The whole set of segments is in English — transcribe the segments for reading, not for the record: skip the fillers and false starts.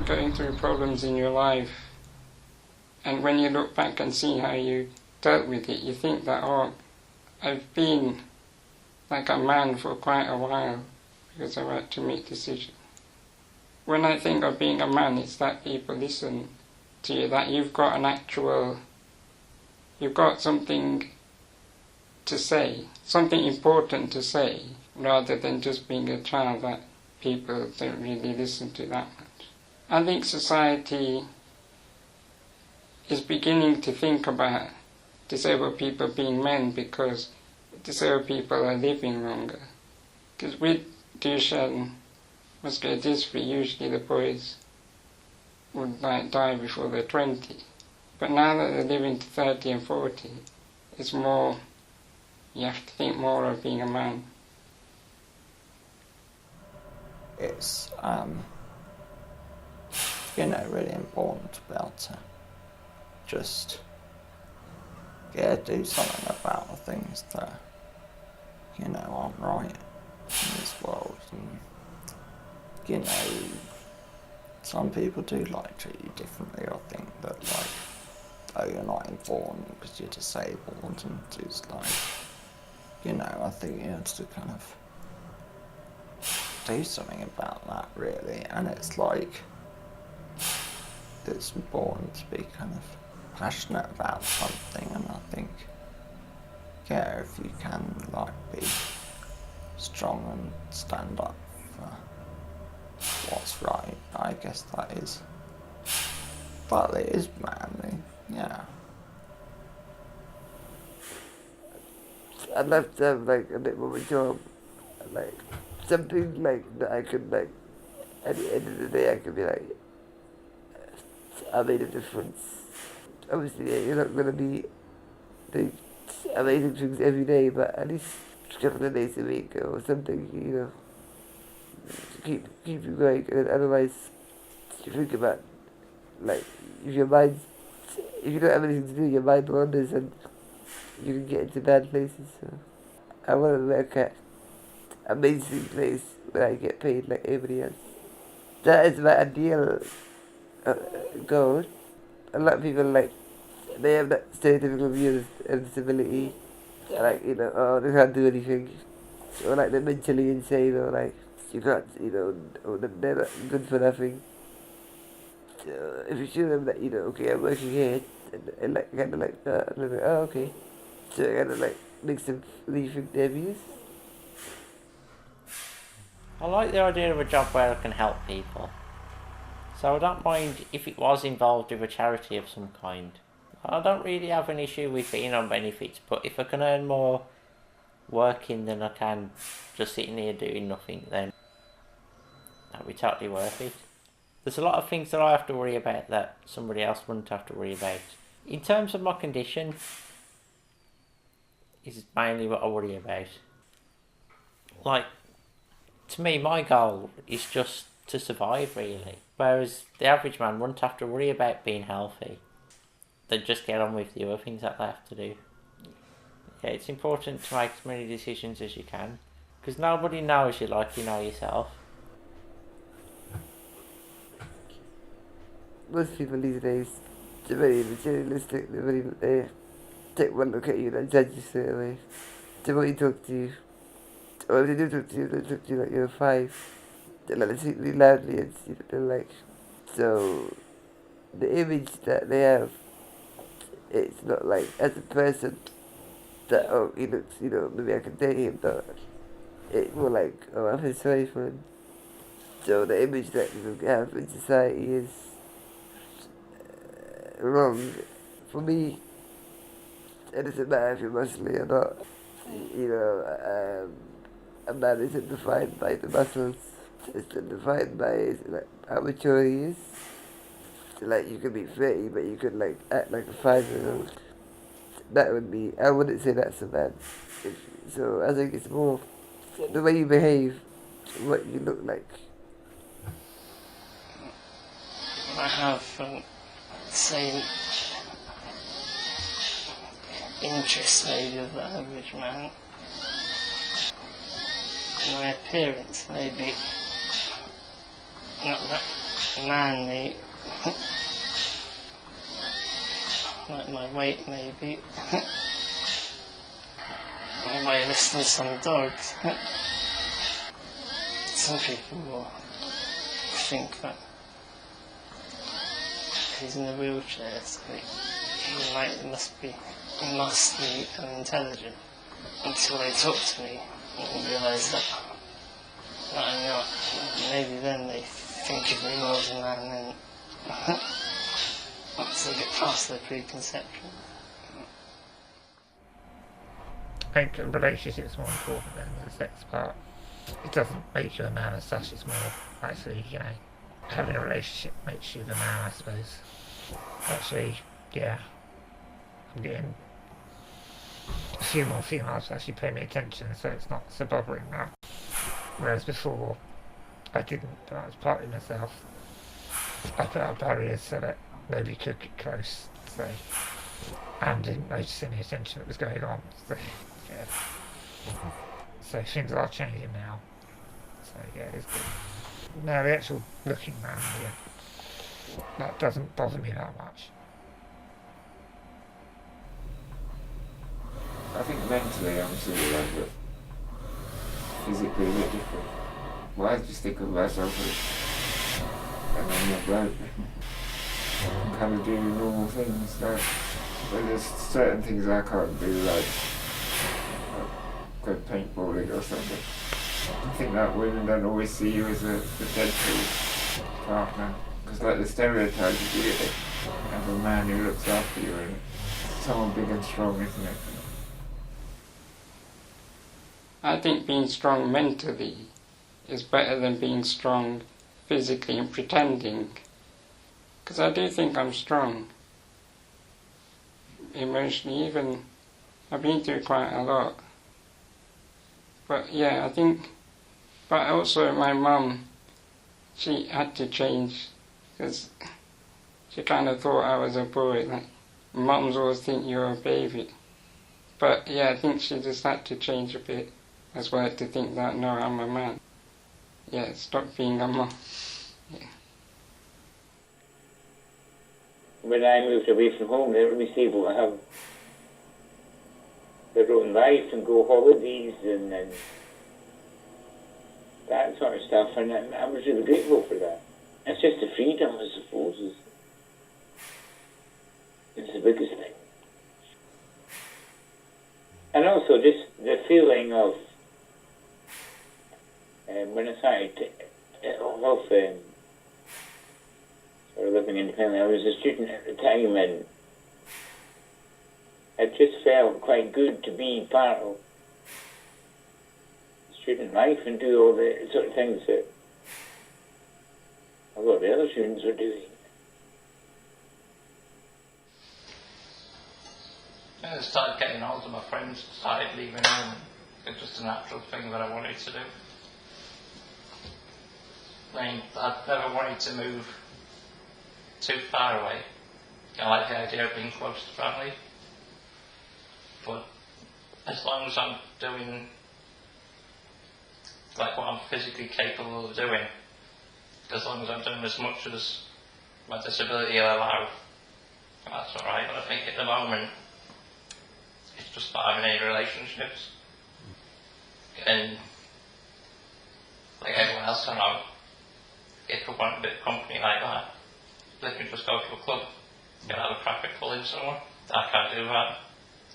going through problems in your life, and when you look back and see how you dealt with it, you think that, oh, I've been like a man for quite a while because I've had to make decisions. When I think of being a man, it's that people listen to you, that you've got something to say, something important to say, rather than just being a child that people don't really listen to that much. I think society is beginning to think about disabled people being men because disabled people are living longer. Because with Duchenne, muscular dystrophy, usually the boys would die before they're 20. But now that they're living to 30 and 40, it's more, you have to think more of being a man. It's, really important to be able to just, do something about the things that, aren't right in this world. And, some people do treat you differently. I think that oh, you're not informed because you're disabled, and it's I think you have to kind of do something about that, really. And it's it's important to be kind of passionate about something, and I think, if you can be strong and stand up for what's right, I guess that is manly, yeah. I'd love to have a bit more of a job, something that I could at the end of the day I could be I made a difference. Obviously, you're not going to be doing amazing things every day, but at least a couple of days a week or something, to keep you going. And otherwise, you think about, if you don't have anything to do, your mind wanders and you can get into bad places. So I want to work at an amazing place where I get paid like everybody else. That is my ideal goal. A lot of people they have that stereotypical view of disability, oh, they can't do anything, or they're mentally insane, or you can't, or they're not good for nothing. So if you show them that, okay, I'm working here, and oh, okay, so it kind of makes them rethink their views. I like the idea of a job where I can help people. So I don't mind if it was involved with a charity of some kind. I don't really have an issue with being on benefits, but if I can earn more working than I can just sitting here doing nothing, then that'd be totally worth it. There's a lot of things that I have to worry about that somebody else wouldn't have to worry about. In terms of my condition, is mainly what I worry about. To me, my goal is just to survive, really. Whereas the average man wouldn't have to worry about being healthy. They'd just get on with the other things that they have to do. Yeah, it's important to make as many decisions as you can, because nobody knows you like you know yourself. Most people these days, they're very materialistic, they take one look at you and judge you straight away. They won't talk to you. Or if they do talk to you, they'll talk to you like you're 5. They speak really loudly and they're so the image that they have, it's not as a person that, oh, he looks, maybe I can date him, but it's more oh, I feel sorry for him. So the image that people have in society is wrong. For me, it doesn't matter if you're muscly or not. A man isn't defined by the muscles. It's defined by how mature he is. So, you could be 30, but you could act like a 5-year-old. That would be, I wouldn't say that's a man. So I think it's more the way you behave, what you look like. I have same interest maybe of the average man. My appearance maybe not that manly. Like my weight, maybe. I might listen to some dogs. Some people will think that he's in a wheelchair, so he must be intelligent, until they talk to me and realise that I'm not. Maybe then they think of me more as a man, and once they get past their preconception. I think a relationship's more important than the sex part. It doesn't make you a man as such, it's more actually, having a relationship makes you the man, I suppose. Actually, yeah, I'm getting a few more females actually pay me attention, so it's not so bothering now. Whereas before, I didn't, but I was partly myself. I put up barriers so that nobody could get close, so, and didn't notice any attention that was going on, so, yeah. So things are changing now, so yeah, it's good. Now the actual looking man, yeah, that doesn't bother me that much. I think mentally I'm sort of like, but physically a bit different. Well, I just think of myself as I'm not bloke. I'm kind of doing normal things, like, but there's certain things I can't do, like go paintballing or something. I think that women don't always see you as a potential partner, because like the stereotype you get of a man who looks after you, and someone big and strong, isn't it? I think being strong mentally is better than being strong physically and pretending. Because I do think I'm strong emotionally, even I've been through quite a lot. But yeah, I think, but also my mum, she had to change, because she kind of thought I was a boy, like, mums always think you're a baby. But yeah, I think she just had to change a bit as well, to think that, no, I'm a man. Yeah, stop being a mum. Yeah. When I moved away from home, they were able to have their own life and go holidays and that sort of stuff, and I was really grateful for that. It's just the freedom, I suppose, is the biggest thing. And also just the feeling of when I started off sort of living independently, I was a student at the time, and it just felt quite good to be part of student life and do all the sort of things that a lot of the other students are doing. As I started getting older, my friends started leaving home. It was just a natural thing that I wanted to do. I mean, I'd never wanted to move too far away. I like the idea of being close to family. But as long as I'm doing like what I'm physically capable of doing, as long as I'm doing as much as my disability will allow, that's alright. But I think at the moment, it's just not having any relationships. And like everyone else I know, if I want a bit of company like that, they can just go to a club and have a crack at pulling someone. I can't do that.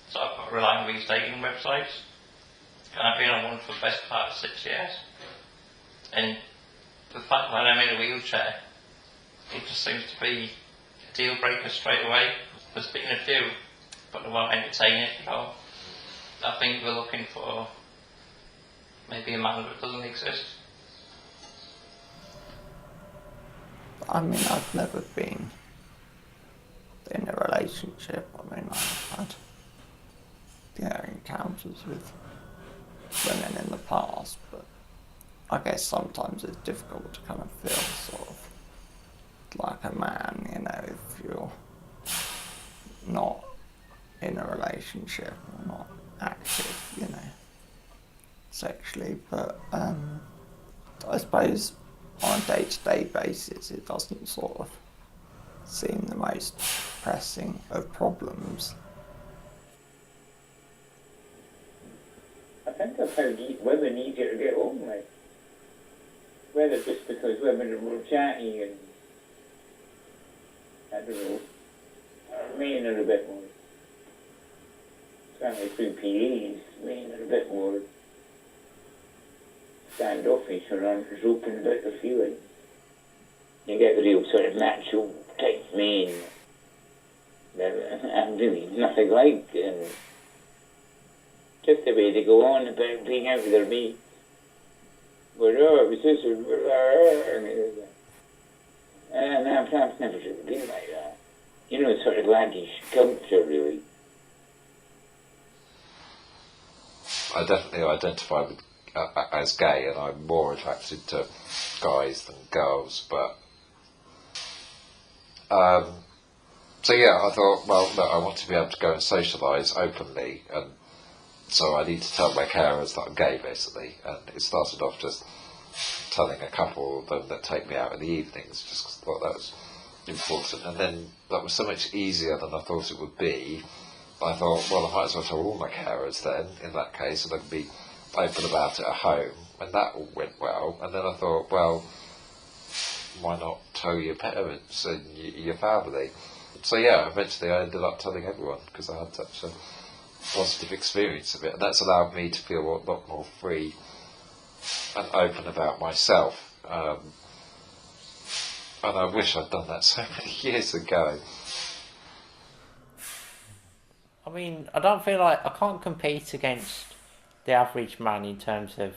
So I've got to rely on these dating websites. And I've been on one for the best part of 6 years. And the fact that I'm in a wheelchair, it just seems to be a deal breaker straight away. There's been a few, but they won't entertain it at all. I think we're looking for maybe a man that doesn't exist. I mean, I've never been in a relationship. I mean, I've had encounters with women in the past, but I guess sometimes it's difficult to kind of feel sort of like a man, if you're not in a relationship or not active, sexually. But I suppose on a day-to-day basis, it doesn't sort of seem the most pressing of problems. I think I've found women easier to get along with. Whether just because women are more chatty and, I don't know, men are a bit more, certainly through PAs, men are a bit more standoffish or aren't as open about their feelings. You get the real sort of macho type men that I'm really nothing like, and just the way they go on about being out with their mates. But oh, it was this and I've never really been like that. You know, sort of laddish culture, really. I definitely identify with as gay, and I'm more attracted to guys than girls. But so yeah, I thought, well, look, I want to be able to go and socialise openly, and so I need to tell my carers that I'm gay, basically. And it started off just telling a couple of them that take me out in the evenings, just 'cause I thought that was important. And then that was so much easier than I thought it would be. I thought, well, I might as well tell all my carers then, in that case, and I can be open about it at home. And that all went well. And then I thought, well, why not tell your parents and your family? So yeah, eventually I ended up telling everyone, because I had such a positive experience of it, and that's allowed me to feel a lot more free and open about myself, and I wish I'd done that so many years ago. I mean, I don't feel like I can't compete against the average man in terms of,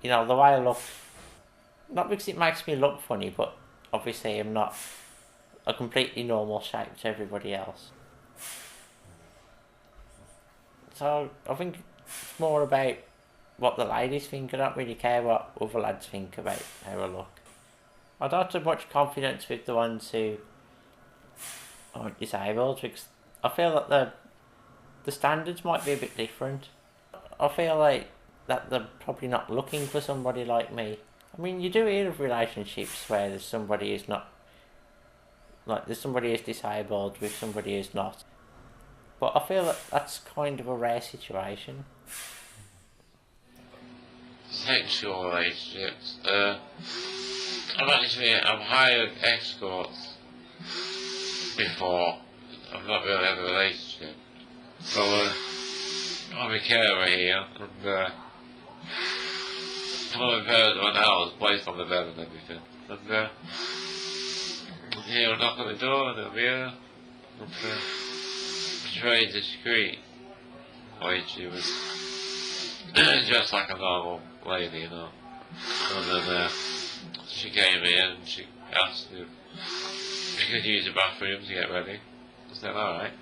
you know, the way I look. Not because it makes me look funny, but obviously I'm not a completely normal shape to everybody else. So I think it's more about what the ladies think. I don't really care what other lads think about how I look. I don't have much confidence with the ones who are disabled, because I feel that the standards might be a bit different. I feel like that they're probably not looking for somebody like me. I mean, you do hear of relationships where there's somebody who's not, like there's somebody who's disabled with somebody who's not. But I feel that that's kind of a rare situation. Sexual relationships. I've hired escorts before. I've not really had a relationship. So I'm a carer here, and my parents went out, I was placed on the bed and everything. And he'll knock on the door and they'll be here. And very discreet. Like she was just like a normal lady, you know. And then she came in and she asked if she could use the bathroom to get ready. I said, alright.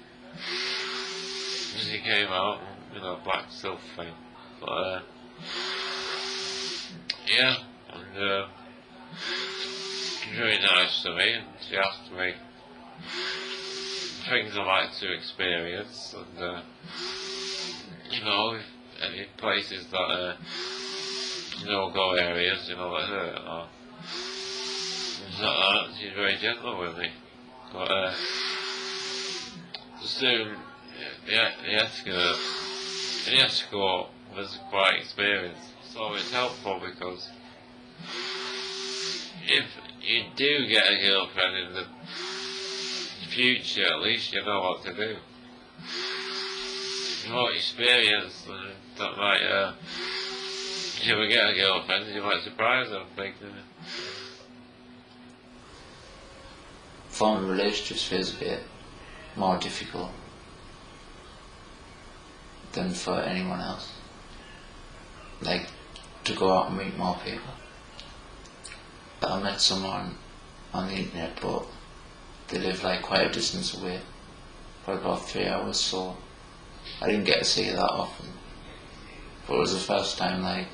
And she came out, you know, black silk thing. But yeah, and she was very nice to me, and she asked me things I like to experience, and you know, any places that you know, go areas, you know, like her, or things like that. She's very gentle with me, but soon the escort was quite experienced, so it's helpful because if you do get a girlfriend in the future, at least you know what to do. You know, experience that might, if you ever get a girlfriend, you might surprise them. Forming relationships feels a bit more difficult than for anyone else. Like, to go out and meet more people. I met someone on the internet, but they live like quite a distance away, probably about 3 hours, so I didn't get to see her that often. But it was the first time like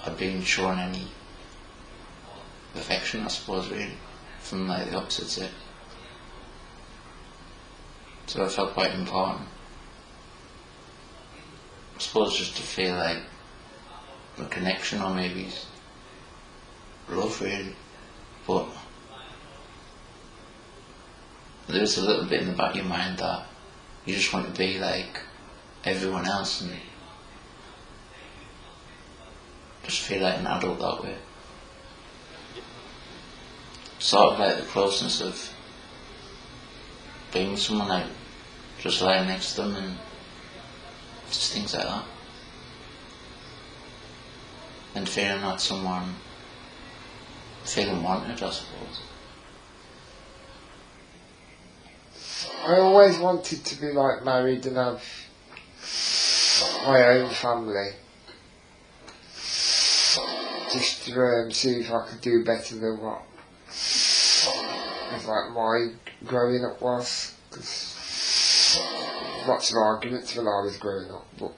I'd been shown any affection, I suppose, really, from like the opposite sex. So it felt quite important. I suppose just to feel like a connection, or maybe love really, but there's a little bit in the back of your mind that you just want to be like everyone else and just feel like an adult that way. Sort of like the closeness of being with someone, like just lying next to them and just things like that. And feeling like someone, feeling wanted, I suppose. I always wanted to be like married and have my own family. Just to see if I could do better than what like my growing up was. Cause lots of arguments when I was growing up, but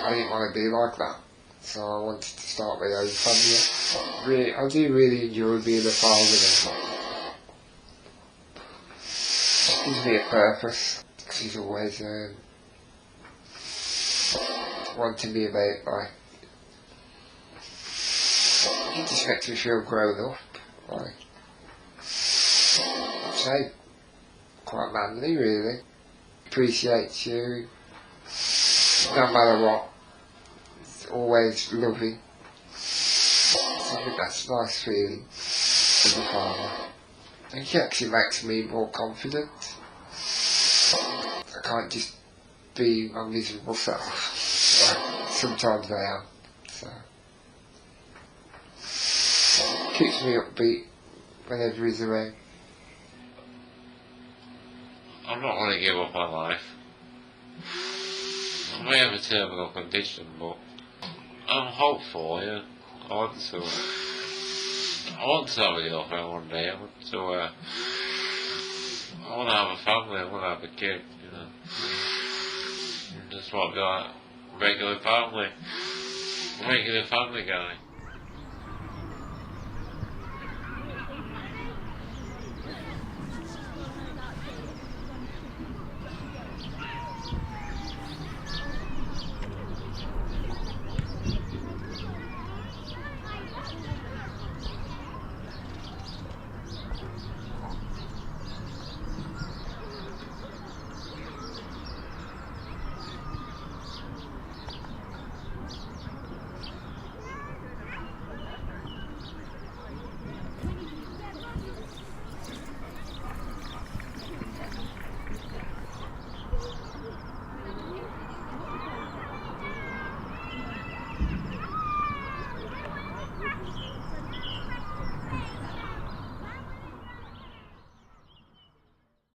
I didn't want to be like that. So I wanted to start my own family. I do really enjoy being a father now. It gives me a purpose, because he's always wanting me about, like, it just makes me feel grown up, like, I'd say, quite manly really. Appreciates you, no matter what, it's always loving. So I think that's a nice feeling as a father. I think it actually makes me more confident. I can't just be my miserable self. Like, sometimes I am. So keeps me upbeat whenever he's around. I'm not going to give up on life. I may have a terminal condition, but I'm hopeful, yeah. I want to have a girlfriend one day. I want to have a family. I want to have a kid, you know. Just want to be like regular family guy.